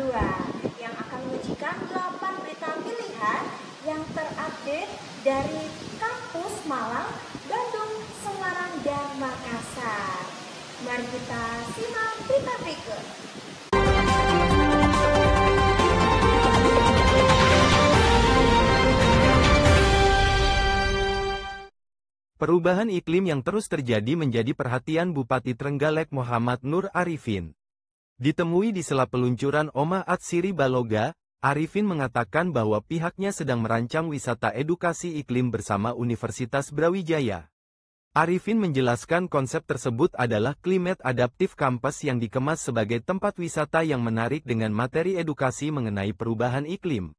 2 yang akan menyajikan 8 berita pilihan yang terupdate dari kampus Malang, Bandung, Semarang, dan Makassar. Mari kita simak berita berikut. Perubahan iklim yang terus terjadi menjadi perhatian Bupati Trenggalek Muhammad Nur Arifin. Ditemui di sela peluncuran Oma Atsiri Baloga, Arifin mengatakan bahwa pihaknya sedang merancang wisata edukasi iklim bersama Universitas Brawijaya. Arifin menjelaskan konsep tersebut adalah Climate Adaptive Campus yang dikemas sebagai tempat wisata yang menarik dengan materi edukasi mengenai perubahan iklim.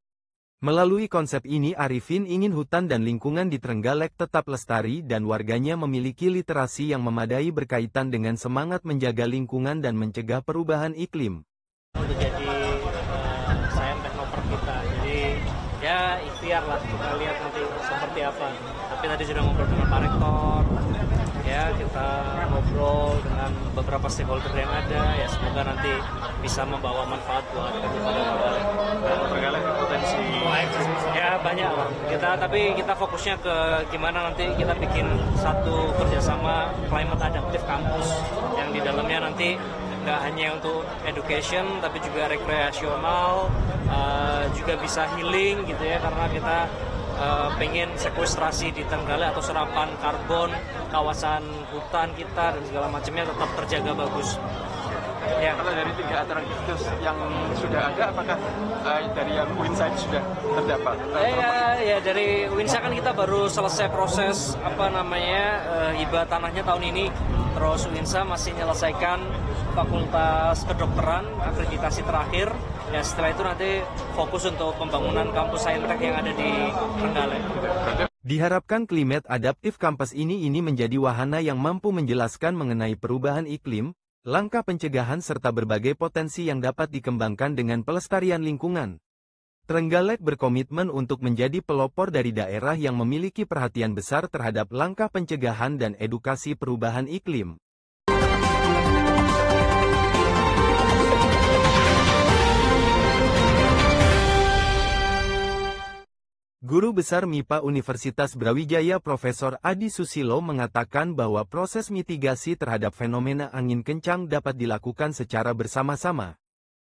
Melalui konsep ini Arifin ingin hutan dan lingkungan di Trenggalek tetap lestari dan warganya memiliki literasi yang memadai berkaitan dengan semangat menjaga lingkungan dan mencegah perubahan iklim. Untuk jadi sains teknopark kita, jadi ya ikhtiar lah, kita lihat nanti seperti apa. Tapi tadi sudah ngobrol dengan Pak Rektor, ya kita ngobrol dengan beberapa stakeholder yang ada, ya semoga nanti bisa membawa manfaat buat Trenggalek. Trenggalek potensi Ya banyak lah. Tapi kita fokusnya ke gimana nanti kita bikin satu kerjasama Climate Adaptive Campus yang di dalamnya nanti nggak hanya untuk education tapi juga rekreasional, juga bisa healing gitu ya, karena kita pengen sekuestrasi di Trenggalek atau serapan karbon kawasan hutan kita dan segala macamnya tetap terjaga bagus. Ya. Kalau dari 3 atraktivitas yang sudah ada, apakah dari yang Winside sudah terdapat? Ya dari Winsa kan kita baru selesai proses hibah tanahnya tahun ini. Terus Winsa masih menyelesaikan fakultas kedokteran akreditasi terakhir. Ya setelah itu nanti fokus untuk pembangunan kampus saintek yang ada di Trenggalek. Diharapkan Climate Adaptive Campus ini menjadi wahana yang mampu menjelaskan mengenai perubahan iklim, langkah pencegahan serta berbagai potensi yang dapat dikembangkan dengan pelestarian lingkungan. Trenggalek berkomitmen untuk menjadi pelopor dari daerah yang memiliki perhatian besar terhadap langkah pencegahan dan edukasi perubahan iklim. Guru Besar MIPA Universitas Brawijaya Profesor Adi Susilo mengatakan bahwa proses mitigasi terhadap fenomena angin kencang dapat dilakukan secara bersama-sama.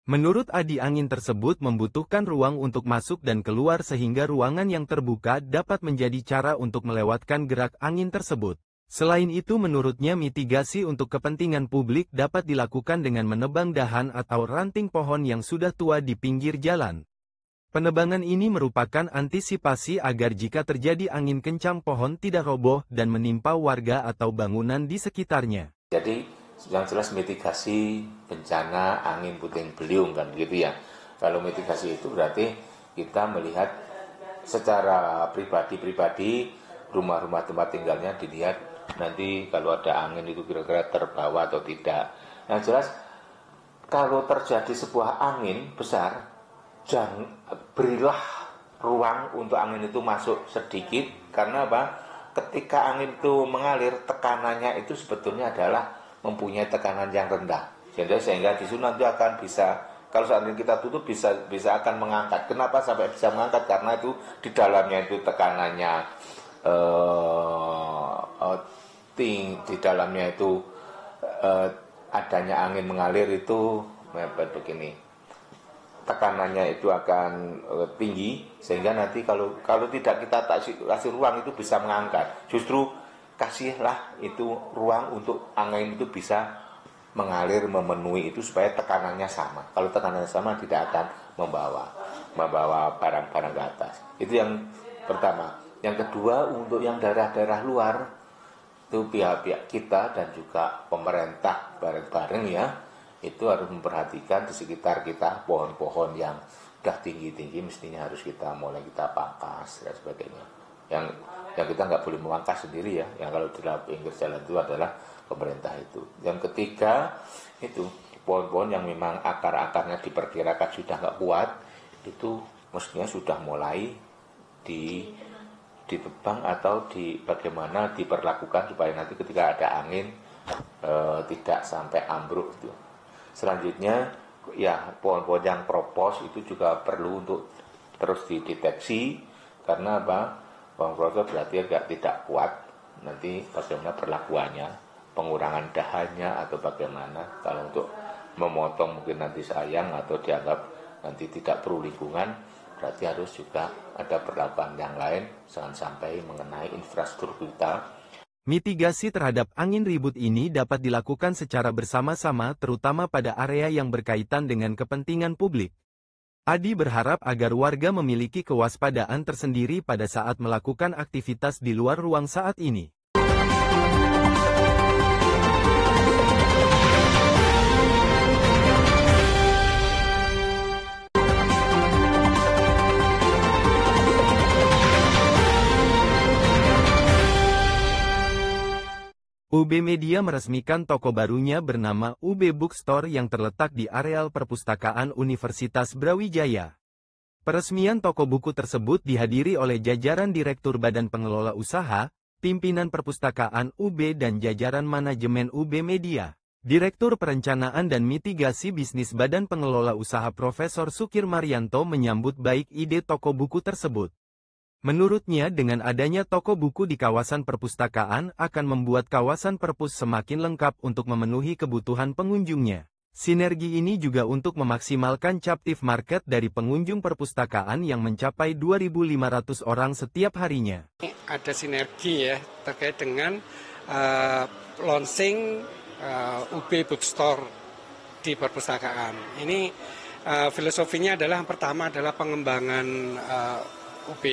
Menurut Adi, angin tersebut membutuhkan ruang untuk masuk dan keluar sehingga ruangan yang terbuka dapat menjadi cara untuk melewatkan gerak angin tersebut. Selain itu menurutnya mitigasi untuk kepentingan publik dapat dilakukan dengan menebang dahan atau ranting pohon yang sudah tua di pinggir jalan. Penebangan ini merupakan antisipasi agar jika terjadi angin kencang pohon tidak roboh dan menimpa warga atau bangunan di sekitarnya. Jadi yang jelas mitigasi bencana angin puting beliung kan gitu ya. Kalau mitigasi itu berarti kita melihat secara pribadi-pribadi rumah-rumah tempat tinggalnya dilihat nanti kalau ada angin itu kira-kira terbawa atau tidak. Yang jelas kalau terjadi sebuah angin besar, jangan berilah ruang untuk angin itu masuk sedikit, karena apa? Ketika angin itu mengalir, tekanannya itu sebetulnya adalah mempunyai tekanan yang rendah. Sehingga di situ nanti akan bisa, kalau saat ini kita tutup bisa akan mengangkat. Kenapa sampai bisa mengangkat? Karena itu di dalamnya itu tekanannya di dalamnya itu adanya angin mengalir itu begini. Tekanannya itu akan tinggi sehingga nanti kalau tidak kita kasih ruang itu bisa mengangkat. Justru kasihlah itu ruang untuk angin itu bisa mengalir memenuhi itu supaya tekanannya sama. Kalau tekanannya sama tidak akan membawa barang-barang ke atas. Itu yang pertama. Yang kedua, untuk yang daerah-daerah luar itu pihak-pihak kita dan juga pemerintah bareng-bareng ya, itu harus memperhatikan di sekitar kita pohon-pohon yang sudah tinggi-tinggi mestinya harus kita pangkas dan sebagainya. Yang kita nggak boleh memangkas sendiri ya. Yang kalau di pinggir jalan itu adalah pemerintah itu. Yang ketiga itu pohon-pohon yang memang akar-akarnya diperkirakan sudah nggak kuat itu mestinya sudah mulai ditebang atau bagaimana diperlakukan supaya nanti ketika ada angin tidak sampai ambruk itu. Selanjutnya ya pohon-pohon yang propos itu juga perlu untuk terus dideteksi, karena apa? Pohon propos berarti agak tidak kuat, nanti bagaimana perlakuannya, pengurangan dahannya atau bagaimana. Kalau untuk memotong mungkin nanti sayang atau dianggap nanti tidak perlu lingkungan, berarti harus juga ada perlakuan yang lain, jangan sampai mengenai infrastruktur kita. Mitigasi terhadap angin ribut ini dapat dilakukan secara bersama-sama terutama pada area yang berkaitan dengan kepentingan publik. Adi berharap agar warga memiliki kewaspadaan tersendiri pada saat melakukan aktivitas di luar ruang saat ini. UB Media meresmikan toko barunya bernama UB Bookstore yang terletak di areal perpustakaan Universitas Brawijaya. Peresmian toko buku tersebut dihadiri oleh jajaran Direktur Badan Pengelola Usaha, pimpinan perpustakaan UB dan jajaran manajemen UB Media. Direktur Perencanaan dan Mitigasi Bisnis Badan Pengelola Usaha Profesor Sukir Marianto menyambut baik ide toko buku tersebut. Menurutnya dengan adanya toko buku di kawasan perpustakaan akan membuat kawasan perpus semakin lengkap untuk memenuhi kebutuhan pengunjungnya. Sinergi ini juga untuk memaksimalkan captive market dari pengunjung perpustakaan yang mencapai 2.500 orang setiap harinya. Ada sinergi ya terkait dengan launching UB Bookstore di perpustakaan. Ini filosofinya adalah yang pertama adalah pengembangan UB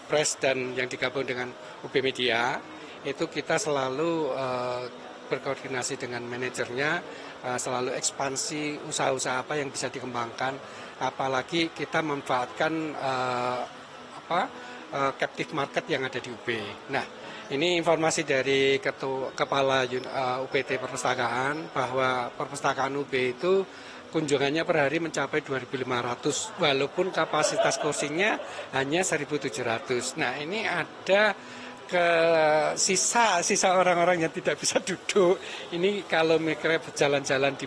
Press dan yang digabung dengan UB Media. Itu kita selalu berkoordinasi dengan manajernya, selalu ekspansi usaha-usaha apa yang bisa dikembangkan, apalagi kita memanfaatkan captive market yang ada di UB. Nah, ini informasi dari Kepala UPT Perpustakaan bahwa perpustakaan UB itu kunjungannya per hari mencapai 2.500, walaupun kapasitas kursinya hanya 1.700. Nah, ini ada sisa orang-orang yang tidak bisa duduk. Ini kalau mereka berjalan-jalan di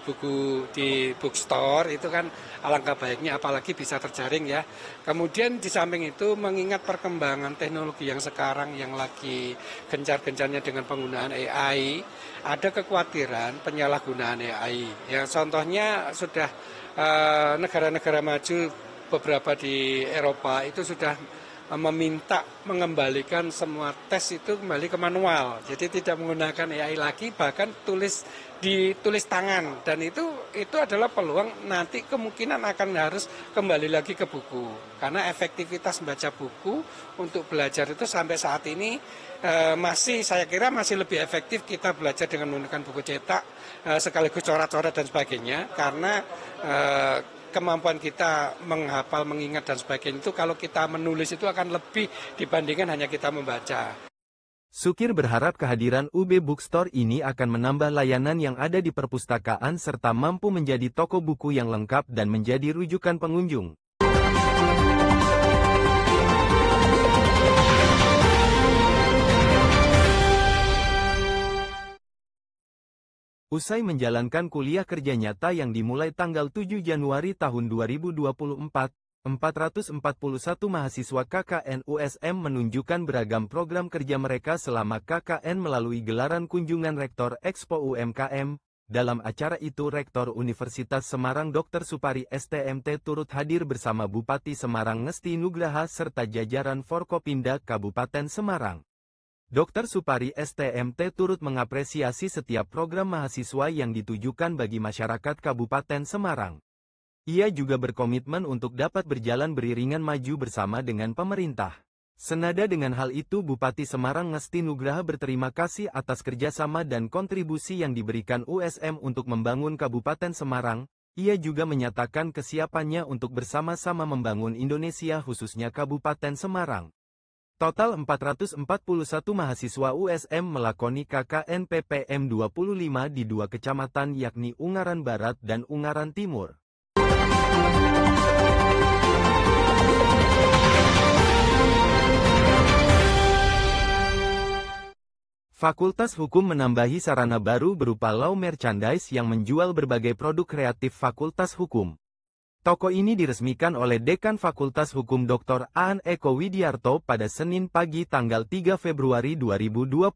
bookstore itu kan alangkah baiknya, apalagi bisa terjaring ya. Kemudian di samping itu mengingat perkembangan teknologi yang sekarang yang lagi gencar-gencarnya dengan penggunaan AI, ada kekhawatiran penyalahgunaan AI. Ya, contohnya sudah negara-negara maju beberapa di Eropa itu sudah meminta mengembalikan semua tes itu kembali ke manual. Jadi tidak menggunakan AI lagi, bahkan ditulis tangan, dan itu adalah peluang nanti kemungkinan akan harus kembali lagi ke buku. Karena efektivitas membaca buku untuk belajar itu sampai saat ini saya kira masih lebih efektif kita belajar dengan menggunakan buku cetak sekaligus coret-coret dan sebagainya, karena kemampuan kita menghafal, mengingat dan sebagainya itu kalau kita menulis itu akan lebih dibandingkan hanya kita membaca. Sukir berharap kehadiran UB Bookstore ini akan menambah layanan yang ada di perpustakaan serta mampu menjadi toko buku yang lengkap dan menjadi rujukan pengunjung. Usai menjalankan kuliah kerja nyata yang dimulai tanggal 7 Januari tahun 2024, 441 mahasiswa KKN USM menunjukkan beragam program kerja mereka selama KKN melalui gelaran kunjungan Rektor Expo UMKM. Dalam acara itu Rektor Universitas Semarang Dr. Supari STMT turut hadir bersama Bupati Semarang Ngesti Nugraha serta jajaran Forkopimda Kabupaten Semarang. Dr. Supari STMT turut mengapresiasi setiap program mahasiswa yang ditujukan bagi masyarakat Kabupaten Semarang. Ia juga berkomitmen untuk dapat berjalan beriringan maju bersama dengan pemerintah. Senada dengan hal itu Bupati Semarang Ngesti Nugraha berterima kasih atas kerjasama dan kontribusi yang diberikan USM untuk membangun Kabupaten Semarang. Ia juga menyatakan kesiapannya untuk bersama-sama membangun Indonesia khususnya Kabupaten Semarang. Total 441 mahasiswa USM melakoni KKN PPM 25 di 2 kecamatan yakni Ungaran Barat dan Ungaran Timur. Fakultas Hukum menambahi sarana baru berupa law merchandise yang menjual berbagai produk kreatif Fakultas Hukum. Toko ini diresmikan oleh Dekan Fakultas Hukum Dr. Aan Eko Widiarto pada Senin pagi tanggal 3 Februari 2025.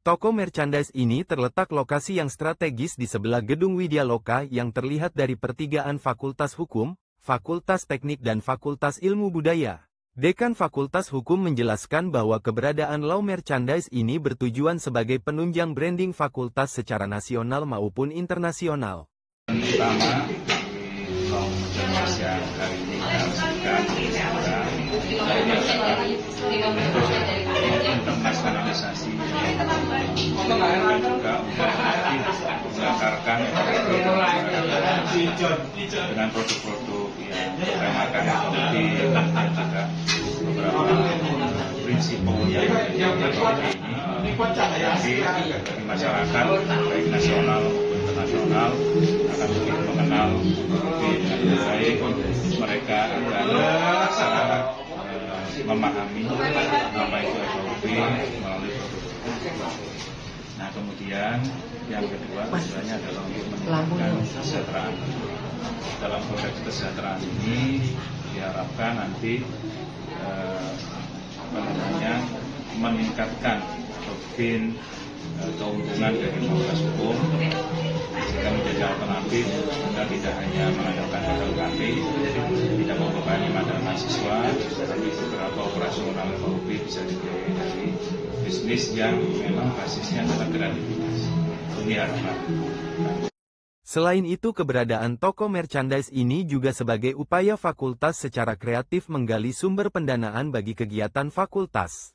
Toko merchandise ini terletak lokasi yang strategis di sebelah gedung Widyaloka yang terlihat dari pertigaan Fakultas Hukum, Fakultas Teknik dan Fakultas Ilmu Budaya. Dekan Fakultas Hukum menjelaskan bahwa keberadaan law merchandise ini bertujuan sebagai penunjang branding fakultas secara nasional maupun internasional. Pertama, di law merchandise yang hari ini kita resmikan internasionalisasi dan juga menganggarkan dengan produk-produk yang bertemakan ekonomi dan juga beberapa prinsip yang ekonomi ini bagi masyarakat baik nasional maupun internasional akan lebih mengenal lebih dengan baik, mereka akan sangat memahami apa itu ekonomi melalui produk. Nah, kemudian yang kedua tujuannya adalah untuk meningkatkan kesejahteraan. Dalam konteks kesejahteraan ini diharapkan nanti meningkatkan keuntungan dari Fakultas Hukum sehingga menjadi alternatif kita tidak hanya mengandalkan modal kami, tidak membebani modal mahasiswa, tapi beberapa operasional ekonomi bisa dibiayai dari bisnis yang memang basisnya adalah kreativitas. Ini harapan. Selain itu, keberadaan toko merchandise ini juga sebagai upaya fakultas secara kreatif menggali sumber pendanaan bagi kegiatan fakultas.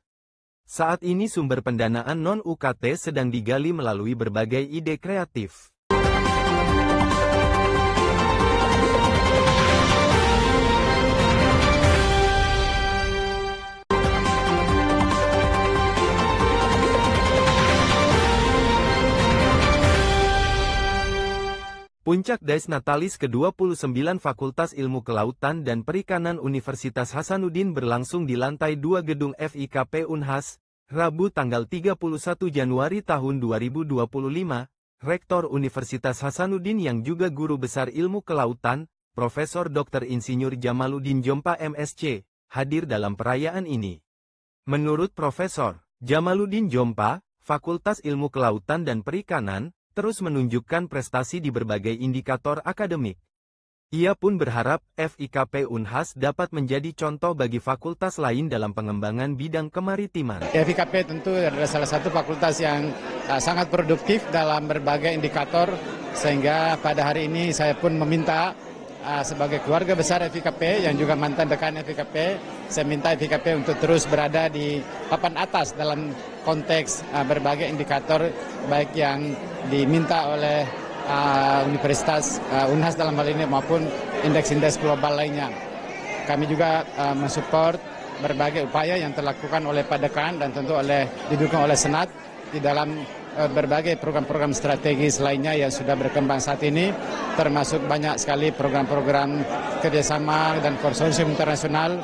Saat ini sumber pendanaan non-UKT sedang digali melalui berbagai ide kreatif. Puncak Dais Natalis ke-29 Fakultas Ilmu Kelautan dan Perikanan Universitas Hasanuddin berlangsung di lantai 2 gedung FIKP Unhas, Rabu tanggal 31 Januari tahun 2025. Rektor Universitas Hasanuddin yang juga Guru Besar Ilmu Kelautan, Profesor Dr. Insinyur Jamaluddin Jompa MSc, hadir dalam perayaan ini. Menurut Profesor Jamaluddin Jompa, Fakultas Ilmu Kelautan dan Perikanan terus menunjukkan prestasi di berbagai indikator akademik. Ia pun berharap FIKP Unhas dapat menjadi contoh bagi fakultas lain dalam pengembangan bidang kemaritiman. FIKP tentu adalah salah satu fakultas yang sangat produktif dalam berbagai indikator, sehingga pada hari ini saya pun meminta sebagai keluarga besar FIKP yang juga mantan dekan FIKP, saya minta FIKP untuk terus berada di papan atas dalam konteks berbagai indikator baik yang diminta oleh Universitas Unhas dalam hal ini maupun indeks-indeks global lainnya. Kami juga mensupport berbagai upaya yang dilakukan oleh Pak Dekan dan tentu didukung oleh Senat di dalam berbagai program-program strategis lainnya yang sudah berkembang saat ini, termasuk banyak sekali program-program kerjasama dan konsorsium internasional.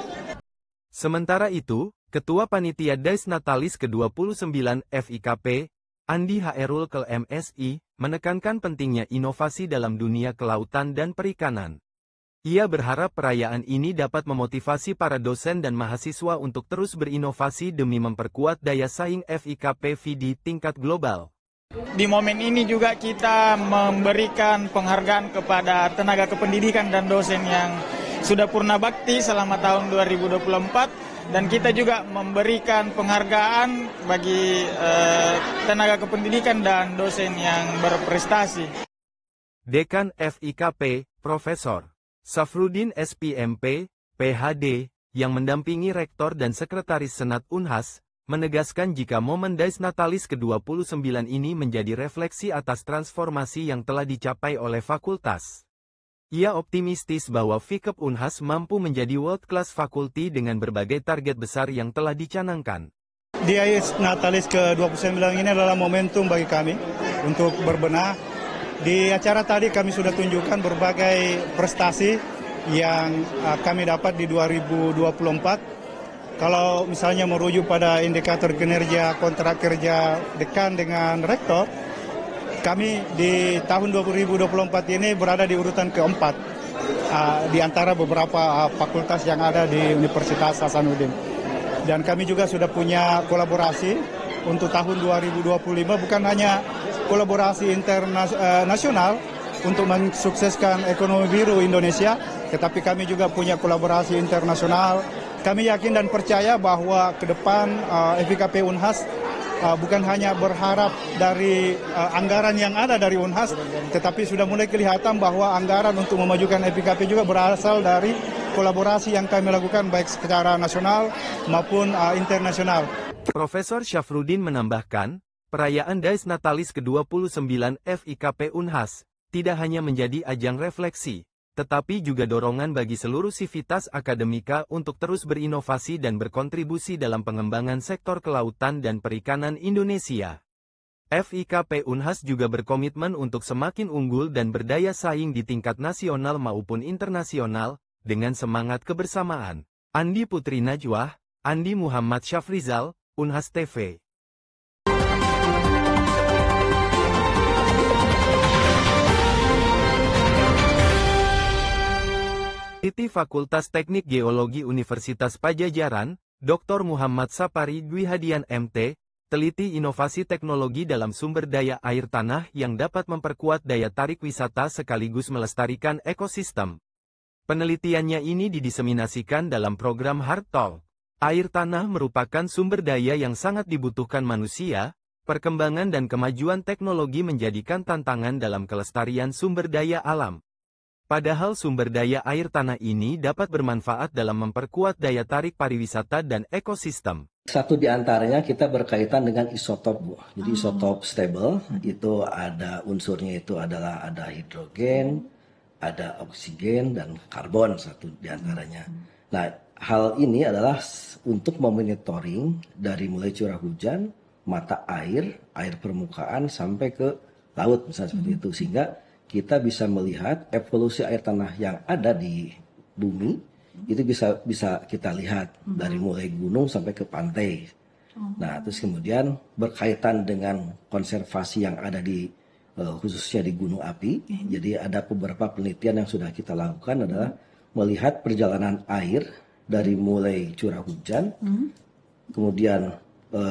Sementara itu, Ketua Panitia Dais Natalis ke-29 FIKP, Andi Haerul Kel MSI, menekankan pentingnya inovasi dalam dunia kelautan dan perikanan. Ia berharap perayaan ini dapat memotivasi para dosen dan mahasiswa untuk terus berinovasi demi memperkuat daya saing FIKP di tingkat global. Di momen ini juga kita memberikan penghargaan kepada tenaga kependidikan dan dosen yang sudah purna bakti selama tahun 2024. Dan kita juga memberikan penghargaan bagi tenaga kependidikan dan dosen yang berprestasi. Dekan FIKP, Profesor Safruddin SPMP, PhD, yang mendampingi Rektor dan Sekretaris Senat Unhas, menegaskan jika momen Dais Natalis ke-29 ini menjadi refleksi atas transformasi yang telah dicapai oleh fakultas. Ia optimistis bahwa FIKP Unhas mampu menjadi world-class faculty dengan berbagai target besar yang telah dicanangkan. Dais Natalis ke-29 ini adalah momentum bagi kami untuk berbenah. Di acara tadi kami sudah tunjukkan berbagai prestasi yang kami dapat di 2024. kalau misalnya merujuk pada indikator kinerja kontrak kerja dekan dengan rektor, kami di tahun 2024 ini berada di urutan keempat di antara beberapa fakultas yang ada di Universitas Hasanuddin. Dan kami juga sudah punya kolaborasi untuk tahun 2025, bukan hanya kolaborasi internasional untuk mensukseskan ekonomi biru Indonesia, tetapi kami juga punya kolaborasi internasional. Kami yakin dan percaya bahwa ke depan FIKP Unhas bukan hanya berharap dari anggaran yang ada dari Unhas, tetapi sudah mulai kelihatan bahwa anggaran untuk memajukan FIKP juga berasal dari kolaborasi yang kami lakukan baik secara nasional maupun internasional. Profesor Syafruddin menambahkan, perayaan Dies Natalis ke-29 FIKP Unhas tidak hanya menjadi ajang refleksi, tetapi juga dorongan bagi seluruh sivitas akademika untuk terus berinovasi dan berkontribusi dalam pengembangan sektor kelautan dan perikanan Indonesia. FIKP Unhas juga berkomitmen untuk semakin unggul dan berdaya saing di tingkat nasional maupun internasional, dengan semangat kebersamaan. Andi Putri Najwah, Andi Muhammad Syafrizal, Unhas TV. Peneliti Fakultas Teknik Geologi Universitas Padjadjaran, Dr. Muhammad Sapari Dwi Hadian MT, teliti inovasi teknologi dalam sumber daya air tanah yang dapat memperkuat daya tarik wisata sekaligus melestarikan ekosistem. Penelitiannya ini didiseminasikan dalam program Hartol. Air tanah merupakan sumber daya yang sangat dibutuhkan manusia. Perkembangan dan kemajuan teknologi menjadikan tantangan dalam kelestarian sumber daya alam. Padahal sumber daya air tanah ini dapat bermanfaat dalam memperkuat daya tarik pariwisata dan ekosistem. Satu di antaranya kita berkaitan dengan isotop, Bu. Jadi isotop stable itu ada unsurnya itu adalah ada hidrogen, ada oksigen dan karbon satu di antaranya. Nah, hal ini adalah untuk memonitoring dari mulai curah hujan, mata air, air permukaan sampai ke laut misalnya seperti itu, sehingga kita bisa melihat evolusi air tanah yang ada di bumi itu bisa kita lihat dari mulai gunung sampai ke pantai. Nah, terus kemudian berkaitan dengan konservasi yang ada di khususnya di gunung api. Jadi ada beberapa penelitian yang sudah kita lakukan adalah melihat perjalanan air dari mulai curah hujan, kemudian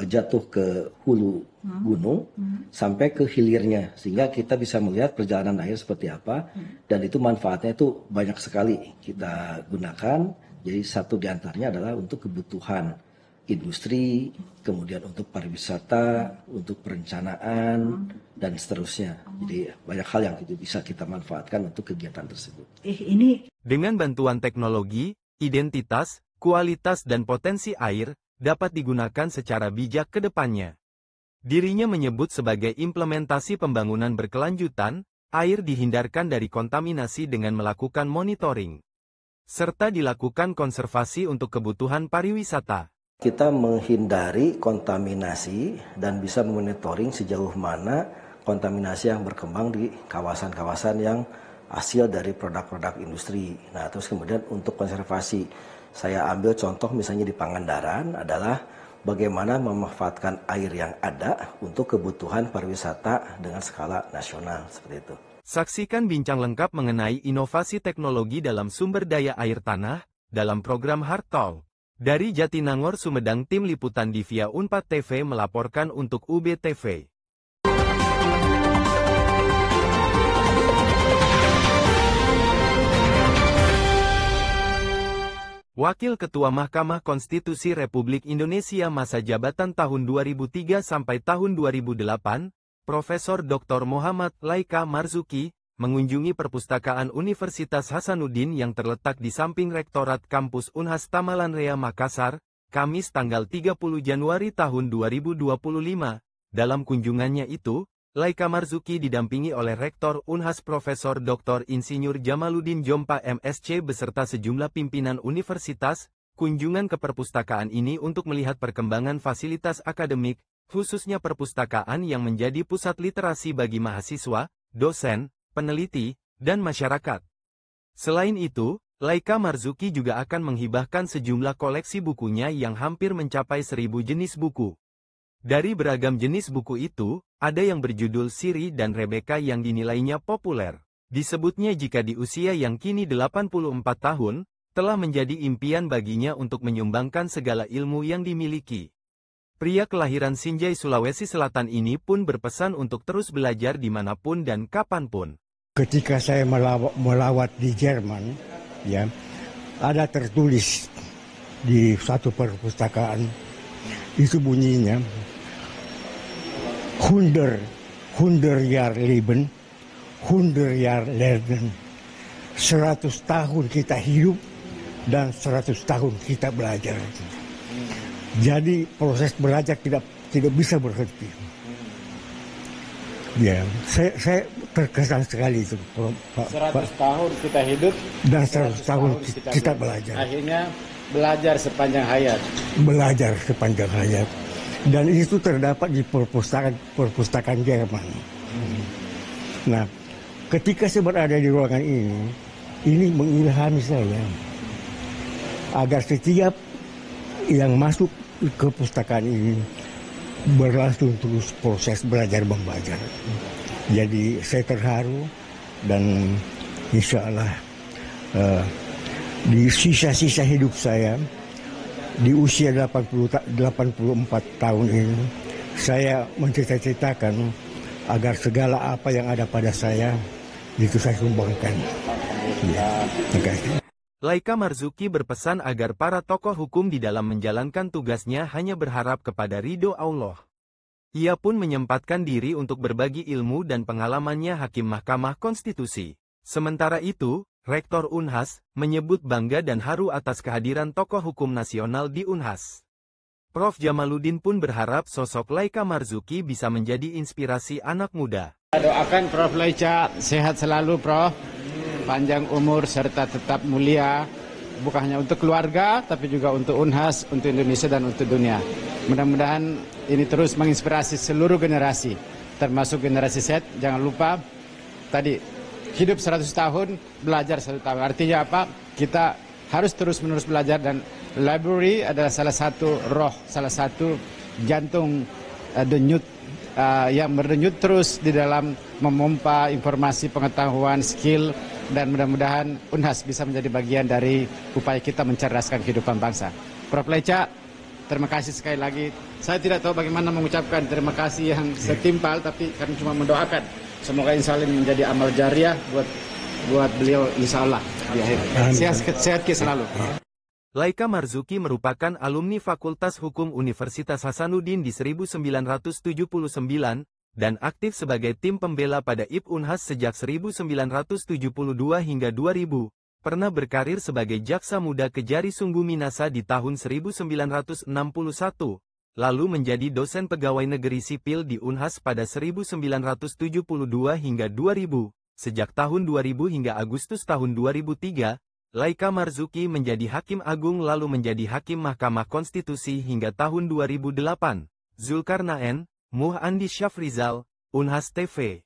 jatuh ke hulu gunung sampai ke hilirnya, sehingga kita bisa melihat perjalanan air seperti apa, dan itu manfaatnya itu banyak sekali kita gunakan. Jadi satu diantaranya adalah untuk kebutuhan industri, kemudian untuk pariwisata, untuk perencanaan dan seterusnya. Jadi banyak hal yang itu bisa kita manfaatkan untuk kegiatan tersebut. Dengan bantuan teknologi, identitas, kualitas dan potensi air dapat digunakan secara bijak ke depannya. Dirinya menyebut sebagai implementasi pembangunan berkelanjutan, air dihindarkan dari kontaminasi dengan melakukan monitoring, serta dilakukan konservasi untuk kebutuhan pariwisata. Kita menghindari kontaminasi dan bisa memonitoring sejauh mana kontaminasi yang berkembang di kawasan-kawasan yang hasil dari produk-produk industri. Nah, terus kemudian untuk konservasi, saya ambil contoh misalnya di Pangandaran adalah bagaimana memanfaatkan air yang ada untuk kebutuhan pariwisata dengan skala nasional seperti itu. Saksikan bincang lengkap mengenai inovasi teknologi dalam sumber daya air tanah dalam program Hartol. Dari Jatinangor, Sumedang, tim liputan Divia Unpad TV melaporkan untuk UBTV. Wakil Ketua Mahkamah Konstitusi Republik Indonesia masa jabatan tahun 2003 sampai tahun 2008, Profesor Dr. Muhammad Laika Marzuki, mengunjungi perpustakaan Universitas Hasanuddin yang terletak di samping Rektorat Kampus Unhas Tamalan Rea Makassar, Kamis tanggal 30 Januari tahun 2025. Dalam kunjungannya itu, Laika Marzuki didampingi oleh Rektor Unhas Profesor Dr. Insinyur Jamaluddin Jompa MSc beserta sejumlah pimpinan universitas. Kunjungan ke perpustakaan ini untuk melihat perkembangan fasilitas akademik, khususnya perpustakaan yang menjadi pusat literasi bagi mahasiswa, dosen, peneliti, dan masyarakat. Selain itu, Laika Marzuki juga akan menghibahkan sejumlah koleksi bukunya yang hampir mencapai 1000 jenis buku. Dari beragam jenis buku itu, ada yang berjudul Siri dan Rebecca yang dinilainya populer. Disebutnya jika di usia yang kini 84 tahun, telah menjadi impian baginya untuk menyumbangkan segala ilmu yang dimiliki. Pria kelahiran Sinjai, Sulawesi Selatan ini pun berpesan untuk terus belajar dimanapun dan kapanpun. Ketika saya melawat di Jerman, ya, ada tertulis di satu perpustakaan, itu bunyinya 100 Jahr Leben, 100 Jahr Lernen. 100 tahun kita hidup dan 100 tahun kita belajar. Jadi proses belajar tidak bisa berhenti. Ya, saya terkesan sekali itu. 100 tahun kita hidup dan 100 tahun kita belajar. Akhirnya belajar sepanjang hayat. Belajar sepanjang hayat. Dan itu terdapat di perpustakaan Jerman. Nah, ketika saya berada di ruangan ini mengilhami saya agar setiap yang masuk ke perpustakaan ini berlangsung terus proses belajar membaca. Jadi saya terharu dan insya Allah di sisa-sisa hidup saya di usia 84 tahun ini, saya mencita-citakan agar segala apa yang ada pada saya itu saya sumbangkan. Ya, terima kasih. Laika Marzuki berpesan agar para tokoh hukum di dalam menjalankan tugasnya hanya berharap kepada ridho Allah. Ia pun menyempatkan diri untuk berbagi ilmu dan pengalamannya hakim Mahkamah Konstitusi. Sementara itu, Rektor Unhas menyebut bangga dan haru atas kehadiran tokoh hukum nasional di Unhas. Prof. Jamaluddin pun berharap sosok Laika Marzuki bisa menjadi inspirasi anak muda. Doakan Prof. Laika sehat selalu, Prof. Panjang umur serta tetap mulia, bukan hanya untuk keluarga, tapi juga untuk Unhas, untuk Indonesia dan untuk dunia. Mudah-mudahan ini terus menginspirasi seluruh generasi, termasuk generasi Z. Jangan lupa tadi, hidup 100 tahun, belajar 1 tahun. Artinya apa? Kita harus terus-menerus belajar dan library adalah salah satu roh, salah satu jantung denyut yang berdenyut terus di dalam memompa informasi, pengetahuan, skill, dan mudah-mudahan Unhas bisa menjadi bagian dari upaya kita mencerdaskan kehidupan bangsa. Prof. Laika, terima kasih sekali lagi. Saya tidak tahu bagaimana mengucapkan terima kasih yang setimpal, tapi kami cuma mendoakan. Semoga insya Allah menjadi amal jariah buat beliau insya Allah di akhir. Sehat selalu. Laika Marzuki merupakan alumni Fakultas Hukum Universitas Hasanuddin di 1979 dan aktif sebagai tim pembela pada IP Unhas sejak 1972 hingga 2000. Pernah berkarir sebagai jaksa muda Kejari Sungguh Minasa di tahun 1961. Lalu menjadi dosen pegawai negeri sipil di Unhas pada 1972 hingga 2000. Sejak tahun 2000 hingga Agustus tahun 2003, Laika Marzuki menjadi Hakim Agung lalu menjadi Hakim Mahkamah Konstitusi hingga tahun 2008. Zulkarnaen, Muh Andi Syafrizal, Unhas TV.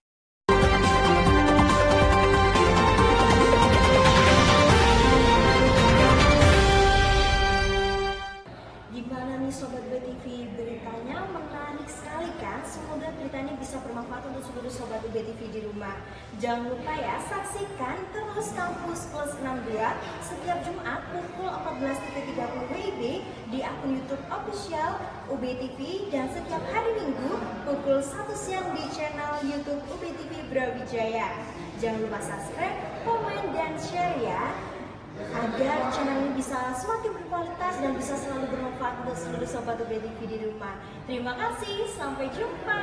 Gimana nih Sobat UBTV, beritanya menarik sekali kan? Semoga beritanya bisa bermanfaat untuk seluruh Sobat UBTV di rumah. Jangan lupa ya, saksikan terus Kampus Plus 62 setiap Jumat pukul 14.30 WIB di akun YouTube official UBTV dan setiap hari Minggu pukul 1 siang di channel YouTube UBTV Brawijaya. Jangan lupa subscribe, komen, dan share ya, agar channel ini bisa semakin berkualitas dan bisa selalu bermanfaat untuk seluruh Sobat UBTV di rumah. Terima kasih, sampai jumpa.